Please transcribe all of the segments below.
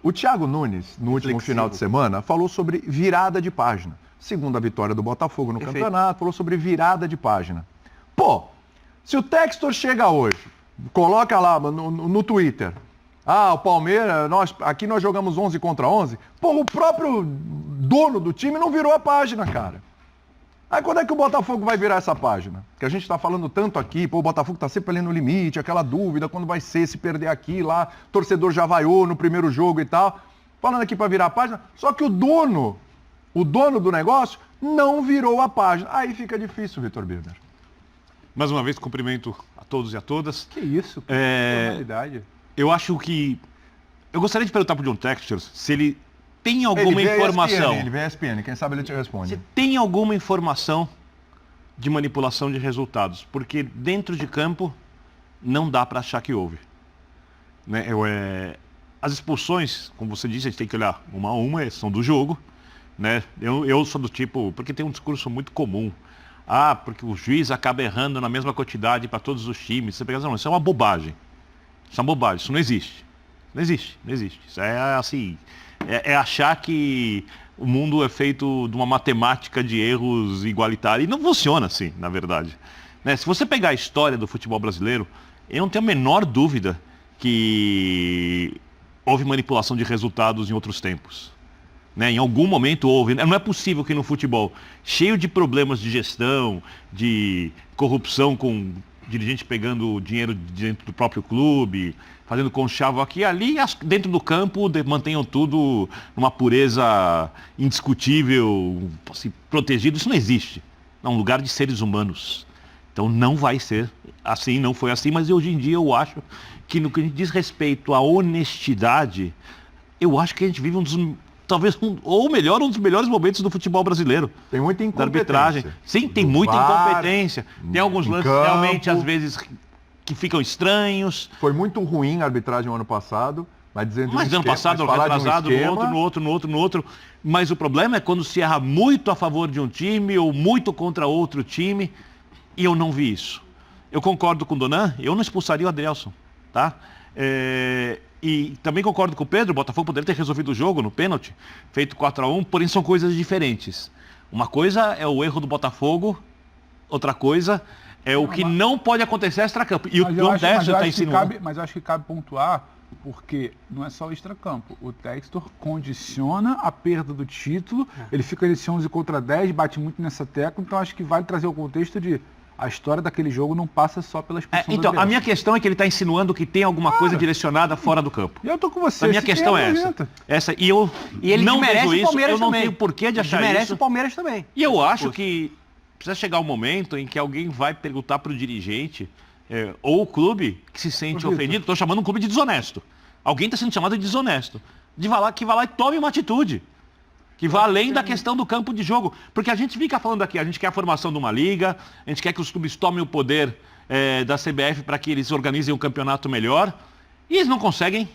O Thiago Nunes, no último final de semana, falou sobre virada de página. Segunda vitória do Botafogo no campeonato, falou sobre virada de página. Pô, se o Textor chega hoje, coloca lá no Twitter, o Palmeiras, aqui nós jogamos 11 contra 11, pô, o próprio dono do time não virou a página, cara. Aí quando é que o Botafogo vai virar essa página? Que a gente está falando tanto aqui, pô, o Botafogo está sempre ali no limite, aquela dúvida, quando vai ser, se perder aqui, lá, torcedor já vaiou no primeiro jogo e tal. Falando aqui para virar a página, só que o dono do negócio não virou a página. Aí fica difícil, Vitor Birner. Mais uma vez, cumprimento a todos e a todas. Que isso, que normalidade. Eu acho que... Eu gostaria de perguntar para o John Textor se ele tem alguma informação. Ele vê a ESPN, quem sabe ele te responde. Se tem alguma informação de manipulação de resultados, porque dentro de campo não dá para achar que houve. Né? As expulsões, como você disse, a gente tem que olhar uma a uma, são do jogo. Né? Eu sou do tipo, porque tem um discurso muito comum. Porque o juiz acaba errando na mesma quantidade para todos os times. Você pega, não, isso é uma bobagem. Isso é uma bobagem, isso não existe. Não existe. Isso é assim... É achar que o mundo é feito de uma matemática de erros igualitária. E não funciona assim, na verdade. Né? Se você pegar a história do futebol brasileiro, eu não tenho a menor dúvida que houve manipulação de resultados em outros tempos. Né? Em algum momento houve. Não é possível que no futebol, cheio de problemas de gestão, de corrupção com dirigente pegando dinheiro dentro do próprio clube, fazendo conchavo aqui e ali, dentro do campo mantenham tudo numa pureza indiscutível, assim, protegido. Isso não existe. É um lugar de seres humanos. Então não vai ser assim, não foi assim, mas hoje em dia eu acho que no que diz respeito à honestidade, eu acho que a gente vive um dos melhores momentos do futebol brasileiro. Tem muita incompetência. Da arbitragem. Sim, tem muita incompetência. Tem alguns lances realmente, às vezes, que ficam estranhos. Foi muito ruim a arbitragem no ano passado, mas dizendo Mas ano passado, retrasado, no outro. Mas o problema é quando se erra muito a favor de um time ou muito contra outro time, e eu não vi isso. Eu concordo com o Donan, eu não expulsaria o Adelson, tá? E também concordo com o Pedro, o Botafogo poderia ter resolvido o jogo no pênalti, feito 4-1, porém são coisas diferentes. Uma coisa é o erro do Botafogo, outra coisa é o que não pode acontecer extra-campo. E o John Textor está insinuando. Mas eu acho que cabe pontuar, porque não é só o extra-campo. O Textor condiciona a perda do título, ele fica nesse 11 contra 10, bate muito nessa tecla, então acho que vale trazer o contexto de... A história daquele jogo não passa só pela expulsão. Então, a minha questão é que ele está insinuando que tem alguma coisa direcionada fora do campo. E eu tô com você. A minha questão é essa. E ele não vejo isso, eu não tenho porquê de achar isso. Merece o Palmeiras também. E eu acho que precisa chegar um momento em que alguém vai perguntar para o dirigente ou o clube que se sente ofendido. Estou chamando um clube de desonesto. Alguém está sendo chamado de desonesto. Que vá lá e tome uma atitude. Que vá além da questão do campo de jogo. Porque a gente fica falando aqui, a gente quer a formação de uma liga, a gente quer que os clubes tomem o poder da CBF para que eles organizem um campeonato melhor, e eles não conseguem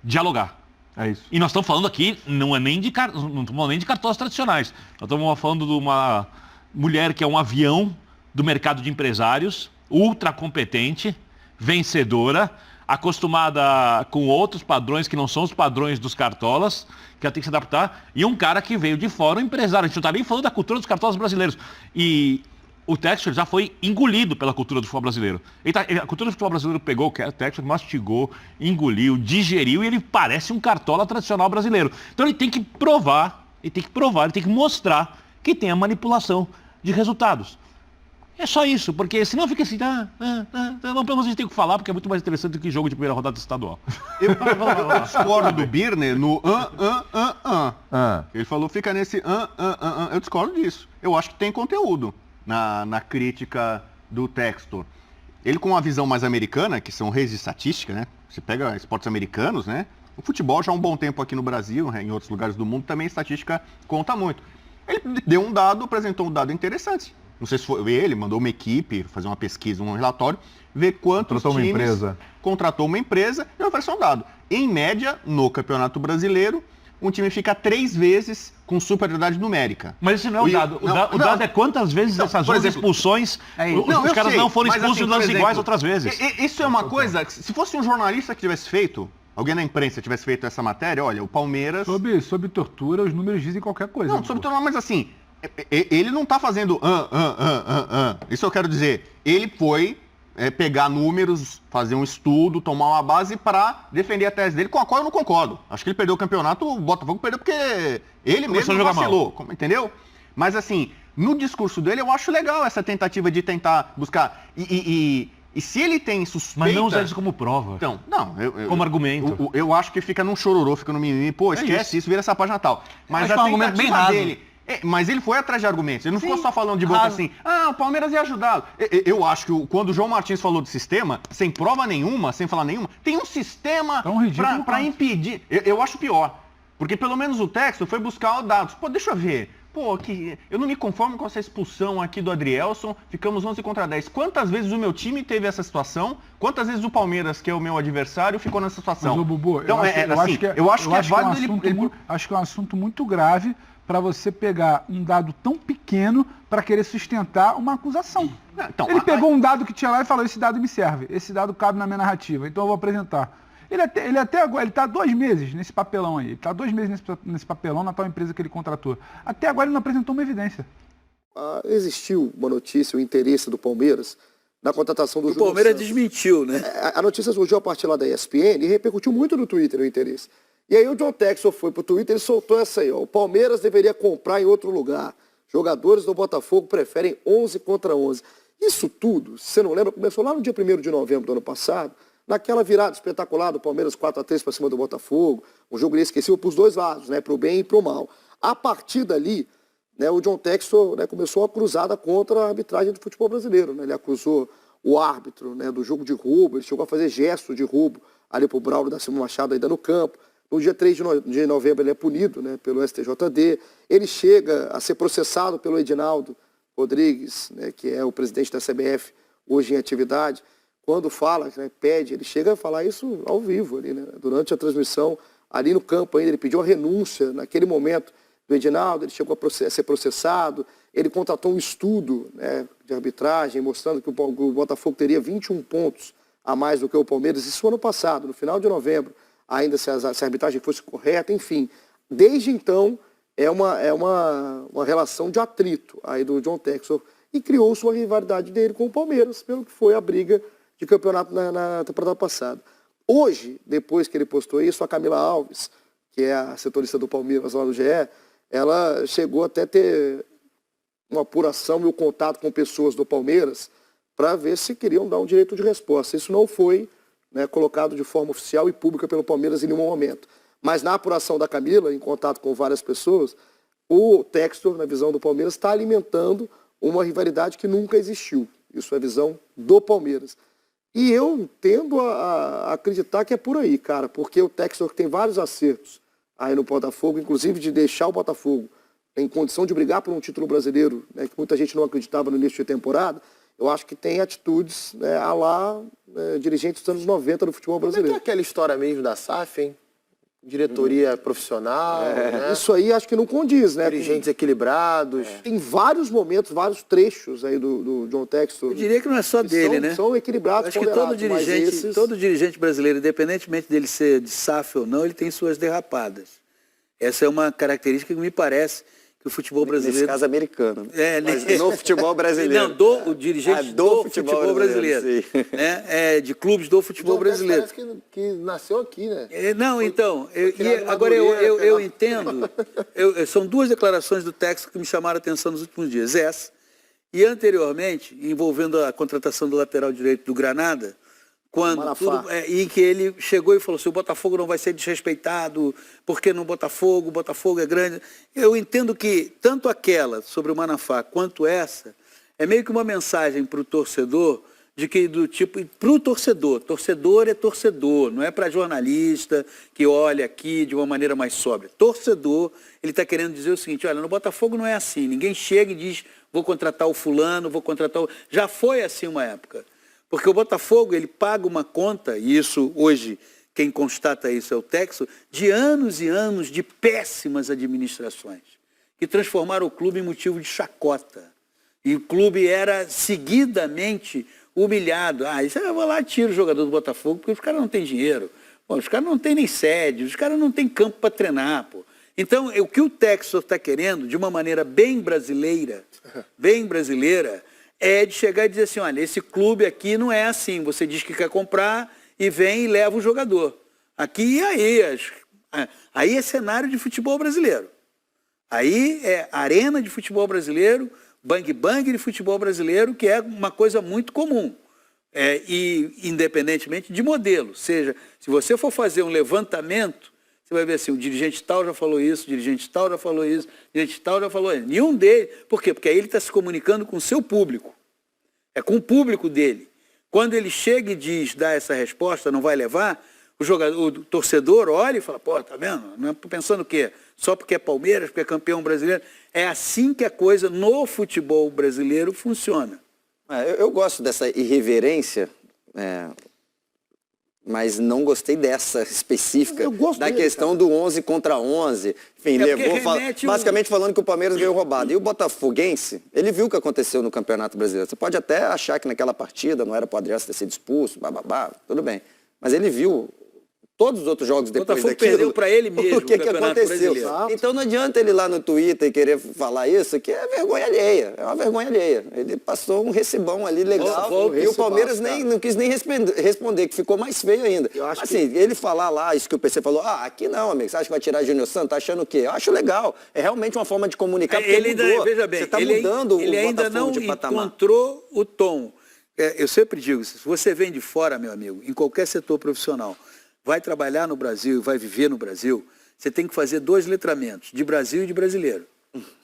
dialogar. É isso. E nós estamos falando aqui, não estamos falando nem de cartões tradicionais. Nós estamos falando de uma mulher que é um avião do mercado de empresários, ultra competente, vencedora, acostumada com outros padrões que não são os padrões dos cartolas, que ela tem que se adaptar, e um cara que veio de fora, um empresário. A gente não está nem falando da cultura dos cartolas brasileiros. E o Textor já foi engolido pela cultura do futebol brasileiro. A cultura do futebol brasileiro pegou o Textor, mastigou, engoliu, digeriu, e ele parece um cartola tradicional brasileiro. Então ele tem que provar, ele tem que mostrar que tem a manipulação de resultados. É só isso, porque senão fica assim, não, pelo menos a gente tem que falar, porque é muito mais interessante do que jogo de primeira rodada estadual. Eu discordo do Birner no Ele falou, fica nesse Eu discordo disso. Eu acho que tem conteúdo na crítica do Textor. Ele com uma visão mais americana, que são reis de estatística, né? Você pega esportes americanos, né? O futebol já há um bom tempo aqui no Brasil, em outros lugares do mundo, também a estatística conta muito. Ele deu um dado, apresentou um dado interessante. Não sei se foi ele, mandou uma equipe fazer uma pesquisa, um relatório, ver quantos times contratou uma empresa e ofereceu um dado. Em média, no Campeonato Brasileiro, um time fica 3 vezes com superioridade numérica. Mas esse não é o dado. O dado é quantas vezes essas 11 expulsões, os caras não foram expulsos em lances iguais outras vezes. Isso é uma coisa, se fosse um jornalista que tivesse feito, alguém na imprensa tivesse feito essa matéria, olha, o Palmeiras... Sobre tortura, os números dizem qualquer coisa. Não, sobre tortura, mas assim, ele não tá fazendo Isso eu quero dizer. Ele foi pegar números, fazer um estudo, tomar uma base para defender a tese dele, com a qual eu não concordo. Acho que ele perdeu o campeonato, o Botafogo perdeu porque ele Começou mesmo a jogar vacilou, entendeu? Mas assim, no discurso dele, eu acho legal essa tentativa de tentar buscar. E se ele tem suspeita... Mas não usar isso como prova. Então, não. Como argumento. Eu acho que fica num chororô, fica no mimimi. Pô, esquece isso, vira essa página tal. Mas acho a que é um argumento bem tentativa raso. dele... Mas ele foi atrás de argumentos. Ele não ficou só falando de boca assim, o Palmeiras ia ajudá-lo. Eu acho que quando o João Martins falou de sistema, sem prova nenhuma, sem falar nenhuma, tem um sistema para impedir. Eu acho pior. Porque pelo menos o texto foi buscar dados. Pô, deixa eu ver. Pô, eu não me conformo com essa expulsão aqui do Adrielson, ficamos 11 contra 10. Quantas vezes o meu time teve essa situação? Quantas vezes o Palmeiras, que é o meu adversário, ficou nessa situação? Mas, Bubu, então, eu acho que é válido acho que é um assunto muito grave para você pegar um dado tão pequeno para querer sustentar uma acusação. Então, ele pegou um dado que tinha lá e falou, esse dado me serve, esse dado cabe na minha narrativa, então eu vou apresentar. Ele até agora, ele está 2 meses nesse papelão aí. Ele está 2 meses nesse papelão na tal empresa que ele contratou. Até agora ele não apresentou uma evidência. Existiu uma notícia, o interesse do Palmeiras na contratação do Júnior Santos. O Palmeiras desmentiu, né? A notícia surgiu a partir lá da ESPN e repercutiu muito no Twitter o interesse. E aí o John Textor foi pro Twitter e soltou essa aí, ó. O Palmeiras deveria comprar em outro lugar. Jogadores do Botafogo preferem 11 contra 11. Isso tudo, se você não lembra, começou lá no dia 1º de novembro do ano passado, naquela virada espetacular do Palmeiras 4-3 para cima do Botafogo, um jogo inesquecível para os dois lados, né, para o bem e para o mal. A partir dali, né, o John Textor, né, começou a cruzada contra a arbitragem do futebol brasileiro. Né? Ele acusou o árbitro, né, do jogo de roubo, ele chegou a fazer gesto de roubo ali para o Braulio da Silva Machado ainda no campo. No dia 3 de novembro ele é punido, né, pelo STJD. Ele chega a ser processado pelo Edinaldo Rodrigues, né, que é o presidente da CBF, hoje em atividade. Quando fala, né, pede, ele chega a falar isso ao vivo, ali, né, durante a transmissão, ali no campo ainda. Ele pediu a renúncia naquele momento do Edinaldo, ele chegou a ser processado. Ele contratou um estudo, né, de arbitragem, mostrando que o Botafogo teria 21 pontos a mais do que o Palmeiras. Isso ano passado, no final de novembro. Ainda se a arbitragem fosse correta, enfim. Desde então, é uma relação de atrito aí do John Textor e criou-se uma rivalidade dele com o Palmeiras, pelo que foi a briga de campeonato na temporada passada. Hoje, depois que ele postou isso, a Camila Alves, que é a setorista do Palmeiras lá no GE, ela chegou até ter uma apuração e o contato com pessoas do Palmeiras para ver se queriam dar um direito de resposta. Isso não foi, né, colocado de forma oficial e pública pelo Palmeiras em nenhum momento. Mas na apuração da Camila, em contato com várias pessoas, o Textor, na visão do Palmeiras, está alimentando uma rivalidade que nunca existiu. Isso é a visão do Palmeiras. E eu tendo a acreditar que é por aí, cara, porque o Textor tem vários acertos aí no Botafogo, inclusive de deixar o Botafogo em condição de brigar por um título brasileiro, né, que muita gente não acreditava no início de temporada. Eu acho que tem atitudes, né, à lá dirigentes dos anos 90 do futebol brasileiro. Como é que é aquela história mesmo da SAF, hein? Diretoria profissional, né? Isso aí acho que não condiz, né? Dirigentes equilibrados. Tem vários momentos, vários trechos aí do John Textor. Eu diria que não é só dele, né? São equilibrados, acho que todo dirigente brasileiro, independentemente dele ser de SAF ou não, ele tem suas derrapadas. Essa é uma característica que me parece que o futebol brasileiro... Nesse caso americano. Mas no futebol brasileiro. Não, o dirigente do futebol brasileiro. Né? De clubes do futebol brasileiro. Parece que nasceu aqui, né? Não, então, agora eu entendo, são duas declarações do texto que me chamaram a atenção nos últimos dias. Essa, e anteriormente, envolvendo a contratação do lateral direito do Granada, em que ele chegou e falou assim, o Botafogo não vai ser desrespeitado, porque no Botafogo, o Botafogo é grande. Eu entendo que tanto aquela sobre o Manafá quanto essa é meio que uma mensagem para o torcedor, de que do tipo, para o torcedor é torcedor, não é para jornalista que olha aqui de uma maneira mais sóbria. Torcedor, ele está querendo dizer o seguinte, olha, no Botafogo não é assim, ninguém chega e diz, vou contratar o fulano, vou contratar o... Já foi assim uma época. Porque o Botafogo, ele paga uma conta, e isso hoje, quem constata isso é o Textor, de anos e anos de péssimas administrações, que transformaram o clube em motivo de chacota. E o clube era seguidamente humilhado. Isso eu vou lá e tiro o jogador do Botafogo, porque os caras não têm dinheiro. Pô, os caras não têm nem sede, os caras não têm campo para treinar, pô. Então, o que o Textor está querendo, de uma maneira bem brasileira, é de chegar e dizer assim, olha, esse clube aqui não é assim, você diz que quer comprar e vem e leva o jogador. Aqui e aí é cenário de futebol brasileiro. Aí é arena de futebol brasileiro, bang-bang de futebol brasileiro, que é uma coisa muito comum. E independentemente de modelo. Ou seja, se você for fazer um levantamento, você vai ver assim, o dirigente tal já falou isso, o dirigente tal já falou isso, o dirigente tal já falou isso. Nenhum deles. Por quê? Porque aí ele está se comunicando com o seu público. É com o público dele. Quando ele chega e diz, dá essa resposta, não vai levar, o torcedor olha e fala, pô, tá vendo? Não é pensando o quê? Só porque é Palmeiras, porque é campeão brasileiro. É assim que a coisa no futebol brasileiro funciona. Eu gosto dessa irreverência, mas não gostei dessa específica, da questão do 11 contra 11. Enfim, basicamente falando que o Palmeiras veio roubado. E o Botafoguense, ele viu o que aconteceu no Campeonato Brasileiro. Você pode até achar que naquela partida não era para o Adriano ter sido expulso, bababá, tudo bem. Mas ele viu todos os outros jogos depois daquilo. O Botafogo perdeu para ele mesmo o que aconteceu. Então não adianta ele ir lá no Twitter e querer falar isso, que é vergonha alheia. É uma vergonha alheia. Ele passou um recibão ali legal e o Palmeiras não quis nem responder, que ficou mais feio ainda. Assim, ele falar lá, isso que o PC falou, aqui não, amigo, você acha que vai tirar Júnior Santos? Tá achando o quê? Eu acho legal. É realmente uma forma de comunicar, porque mudou. Veja bem, você tá mudando ele o ainda Botafogo não de patamar. encontrou o tom. Eu sempre digo, se você vem de fora, meu amigo, em qualquer setor profissional, vai trabalhar no Brasil, vai viver no Brasil, você tem que fazer 2 letramentos, de Brasil e de brasileiro.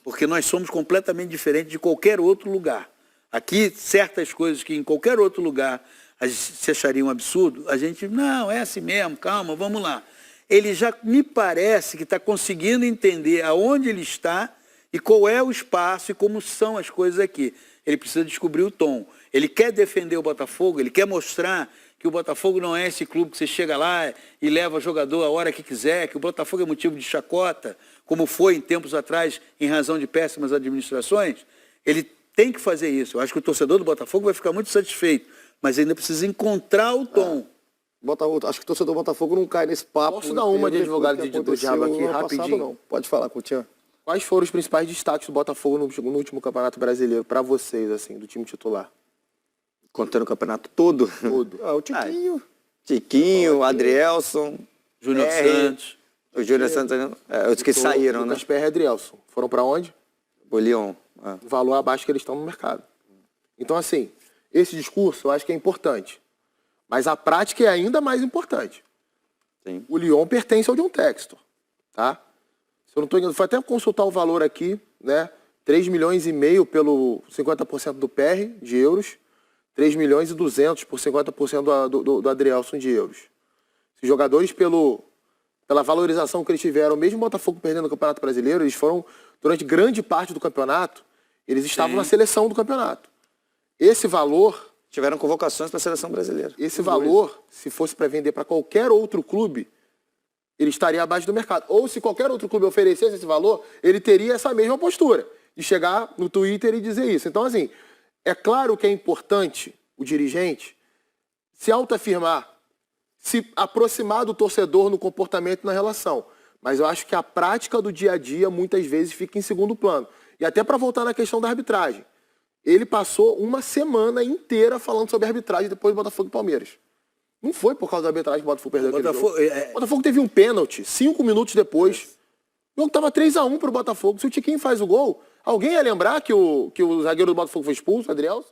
Porque nós somos completamente diferentes de qualquer outro lugar. Aqui, certas coisas que em qualquer outro lugar se acharia um absurdo, a gente, não, é assim mesmo, calma, vamos lá. Ele já me parece que está conseguindo entender aonde ele está e qual é o espaço e como são as coisas aqui. Ele precisa descobrir o tom. Ele quer defender o Botafogo, ele quer mostrar que o Botafogo não é esse clube que você chega lá e leva jogador a hora que quiser, que o Botafogo é motivo de chacota, como foi em tempos atrás, em razão de péssimas administrações. Ele tem que fazer isso. Eu acho que o torcedor do Botafogo vai ficar muito satisfeito, mas ainda precisa encontrar o tom. Acho que o torcedor do Botafogo não cai nesse papo. Posso dar uma de advogado do diabo aqui, rapidinho? Não. Pode falar, Coutinho. Quais foram os principais destaques do Botafogo no último Campeonato Brasileiro, para vocês, assim, do time titular? Contando o campeonato todo? O Tiquinho. Tiquinho, Adrielson, Júnior Santos. O Júnior Santos, os que saíram, né? Lucas Perry e Adrielson. Foram para onde? O Lyon. O valor abaixo que eles estão no mercado. Então, assim, esse discurso eu acho que é importante. Mas a prática é ainda mais importante. Sim. O Lyon pertence ao John Textor, tá? Se eu não estou enganado, foi até consultar o valor aqui, né? 3,5 milhões pelo 50% do PR de euros. 3 milhões e 200 por 50% do Adrielson de euros. Os jogadores, pela valorização que eles tiveram, mesmo o Botafogo perdendo o Campeonato Brasileiro, eles foram, durante grande parte do campeonato, eles estavam na seleção do campeonato. Esse valor... Tiveram convocações para a seleção brasileira. Esse valor, se fosse para vender para qualquer outro clube, ele estaria abaixo do mercado. Ou se qualquer outro clube oferecesse esse valor, ele teria essa mesma postura, de chegar no Twitter e dizer isso. Então, assim... É claro que é importante o dirigente se autoafirmar, se aproximar do torcedor no comportamento e na relação. Mas eu acho que a prática do dia a dia muitas vezes fica em segundo plano. E até para voltar na questão da arbitragem. Ele passou uma semana inteira falando sobre arbitragem depois do Botafogo e Palmeiras. Não foi por causa da arbitragem que o Botafogo perdeu aquele jogo. O Botafogo teve um pênalti 5 minutos depois. O jogo estava 3-1 para o Botafogo. Se o Tiquinho faz o gol... Alguém ia lembrar que o zagueiro do Botafogo foi expulso, Adrielson?